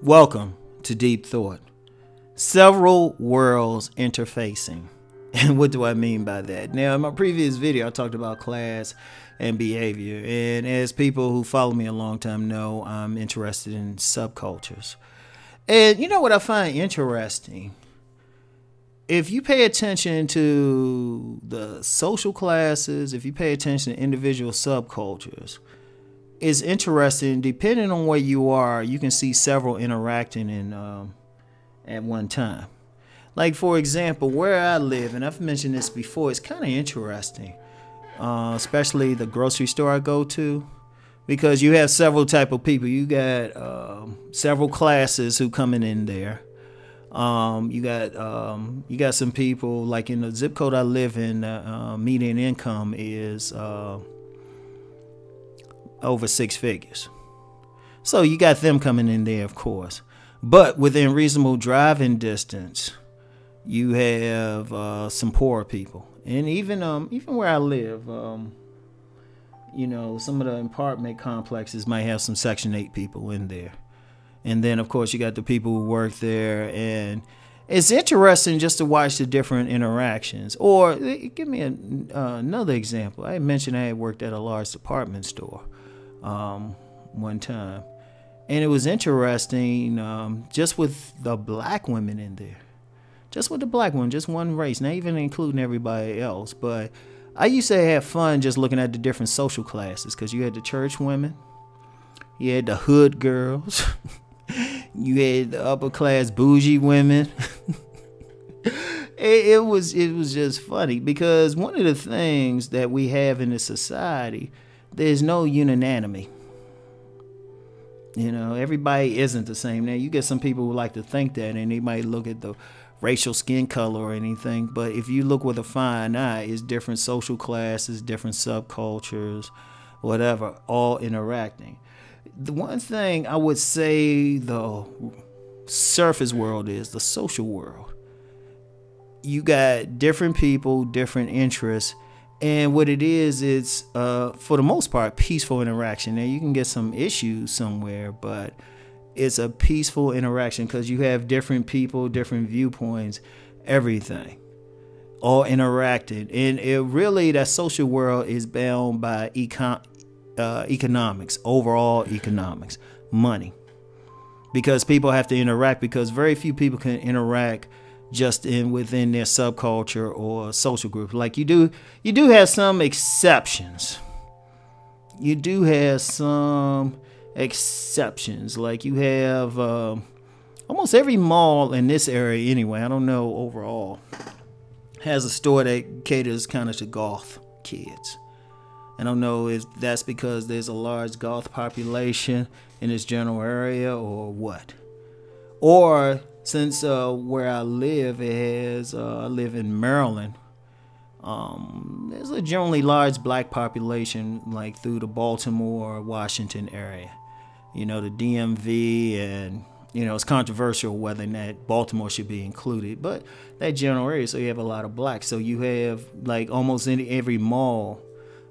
Welcome to Deep Thought. Several worlds interfacing. And what do I mean by that? Now, in my previous video, I talked about class and behavior. And as people who follow me a long time know, I'm interested in subcultures. And you know what I find interesting? If you pay attention to the social classes, if you pay attention to individual subcultures, it's interesting. Depending on where you are, you can see several interacting at one time. Like, for example, where I live, and I've mentioned this before, it's kind of interesting, especially the grocery store I go to, because you have several type of people. You got several classes who coming in there. You got some people, like in the zip code I live in, median income is over 6 figures. So you got them coming in there, of course. But within reasonable driving distance, you have some poor people. And even where I live, you know, some of the apartment complexes might have some Section 8 people in there. And then, of course, you got the people who work there. And it's interesting just to watch the different interactions. Or give me another example. I mentioned I had worked at a large department store one time. And it was interesting just with the black women in there. Just with the black women, just one race, not even including everybody else. But I used to have fun just looking at the different social classes, because you had the church women, you had the hood girls, you had the upper class bougie women. it was just funny, because one of the things that we have in this society, there's no unanimity. You know, everybody isn't the same. Now, you get some people who like to think that, and they might look at the racial skin color or anything. But if you look with a fine eye, it's different social classes, different subcultures, whatever, all interacting. The one thing I would say the surface world is the social world. You got different people, different interests. And what it is, it's for the most part peaceful interaction. Now, you can get some issues somewhere, but it's a peaceful interaction because you have different people, different viewpoints, everything, all interacted. And it really, that social world is bound by economics, overall economics, money, because people have to interact, because very few people can interact just within their subculture or social group. Like you do have some exceptions. You do have some exceptions. Like you have almost every mall in this area anyway, I don't know overall, has a store that caters kind of to goth kids. I don't know if that's because there's a large goth population in this general area or what. Or since where I live, I live in Maryland, there's a generally large black population, like through the Baltimore, Washington area. You know, the DMV, and, you know, it's controversial whether or not Baltimore should be included, but that general area, so you have a lot of blacks. So you have, like, almost every mall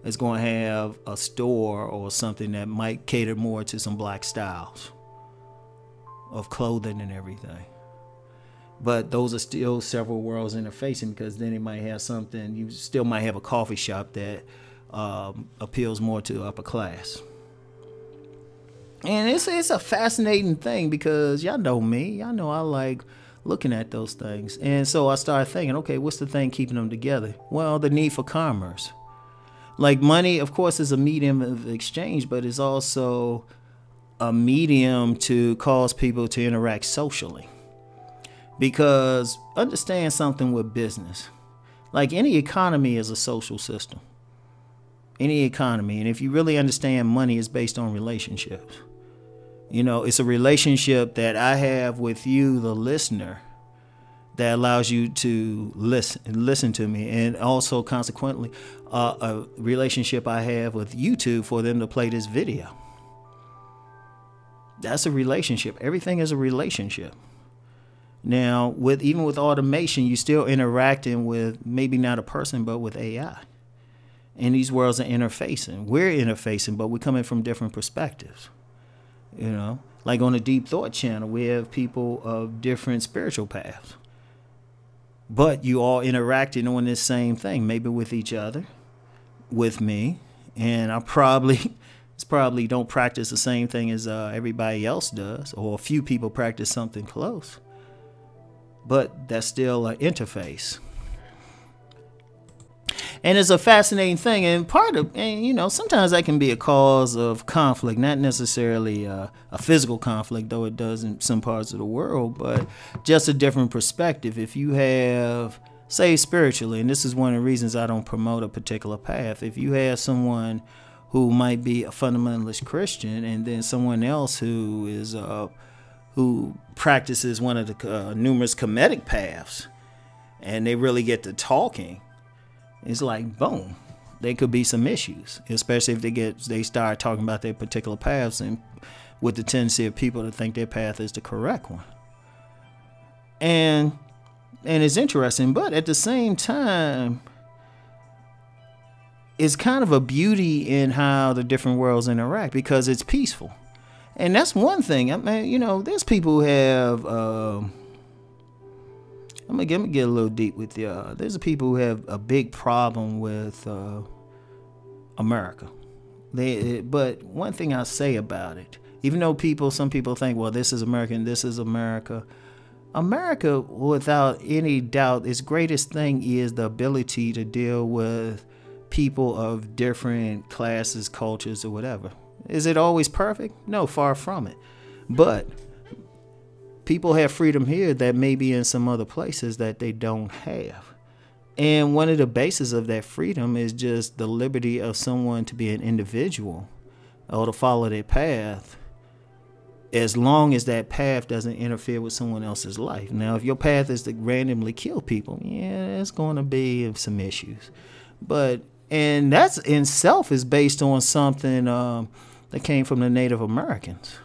is going to have a store or something that might cater more to some black styles of clothing and everything. But those are still several worlds interfacing, because then it might have something, you still might have a coffee shop that appeals more to upper class. And it's a fascinating thing, because y'all know me. Y'all know I like looking at those things. And so I started thinking, okay, what's the thing keeping them together? Well, the need for commerce. Like money, of course, is a medium of exchange, but it's also a medium to cause people to interact socially. Because understand something with business. Like any economy is a social system. Any economy. And if you really understand, money is based on relationships. You know, it's a relationship that I have with you, the listener, that allows you to listen to me. And also, consequently, a relationship I have with YouTube for them to play this video. That's a relationship. Everything is a relationship. Now, even with automation, you're still interacting with maybe not a person, but with AI. And these worlds are interfacing. We're interfacing, but we're coming from different perspectives. You know, Like on the Deep Thought channel, we have people of different spiritual paths. But you all interacting on this same thing, maybe with each other, with me. And I probably don't practice the same thing as everybody else does, or a few people practice something close. But that's still an interface. And it's a fascinating thing, and sometimes that can be a cause of conflict, not necessarily a physical conflict, though it does in some parts of the world, but just a different perspective. If you have, say, spiritually, and this is one of the reasons I don't promote a particular path, if you have someone who might be a fundamentalist Christian, and then someone else who practices one of the numerous Kemetic paths, and they really get to talking, it's like, boom, there could be some issues, especially if they start talking about their particular paths, and with the tendency of people to think their path is the correct one. And it's interesting, but at the same time, it's kind of a beauty in how the different worlds interact, because it's peaceful. And that's one thing. I mean, there's people who have I'm gonna get a little deep with you. There's people who have a big problem with America. But one thing I say about it, even though some people think, well, this is American, this is America. America, without any doubt, its greatest thing is the ability to deal with people of different classes, cultures, or whatever. Is it always perfect? No, far from it. But people have freedom here that maybe in some other places that they don't have. And one of the bases of that freedom is just the liberty of someone to be an individual or to follow their path, as long as that path doesn't interfere with someone else's life. Now, if your path is to randomly kill people, yeah, it's going to be some issues. And that's in itself is based on something that came from the Native Americans.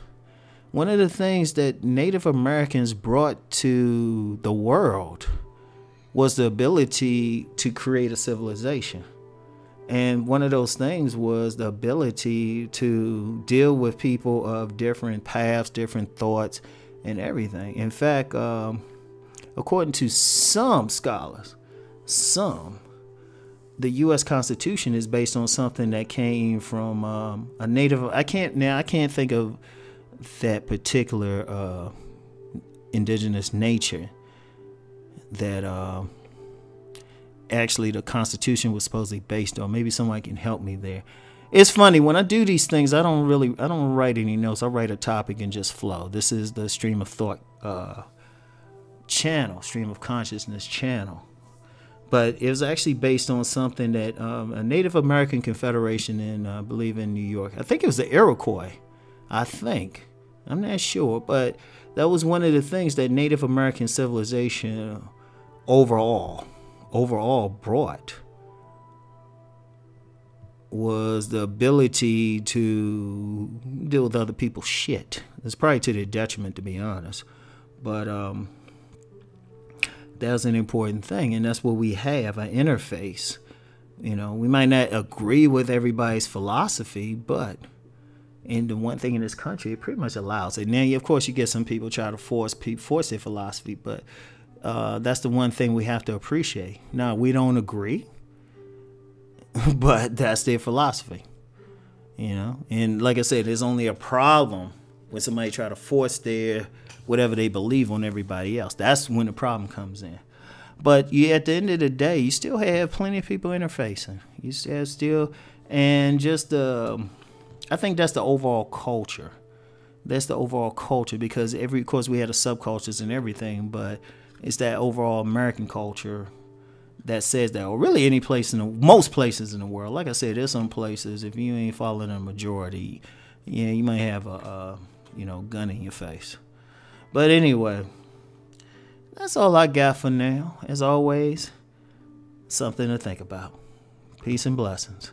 One of the things that Native Americans brought to the world was the ability to create a civilization. And one of those things was the ability to deal with people of different paths, different thoughts, and everything. In fact, according to some scholars, the U.S. Constitution is based on something that came from a native. I can't think of that particular indigenous nature that actually the Constitution was supposedly based on. Maybe somebody can help me there. It's funny, when I do these things, I don't write any notes. I write a topic and just flow. This is the Stream of Thought channel, Stream of Consciousness channel. But it was actually based on something that a Native American confederation in, I believe, in New York. I think it was the Iroquois. I'm not sure, but that was one of the things that Native American civilization overall brought, was the ability to deal with other people's shit. It's probably to their detriment, to be honest, but that's an important thing, and that's what we have, an interface. We might not agree with everybody's philosophy, but and the one thing in this country, it pretty much allows it. Now, of course, you get some people try to force their philosophy, but that's the one thing we have to appreciate. Now, we don't agree, but that's their philosophy, And like I said, there's only a problem when somebody try to force their whatever they believe on everybody else. That's when the problem comes in. But at the end of the day, you still have plenty of people interfacing. You still, and just I think that's the overall culture. That's the overall culture, because of course we had the subcultures and everything, but it's that overall American culture that says that, or really any place most places in the world. Like I said, there's some places, if you ain't following a majority, you might have a gun in your face. But anyway, that's all I got for now. As always, something to think about. Peace and blessings.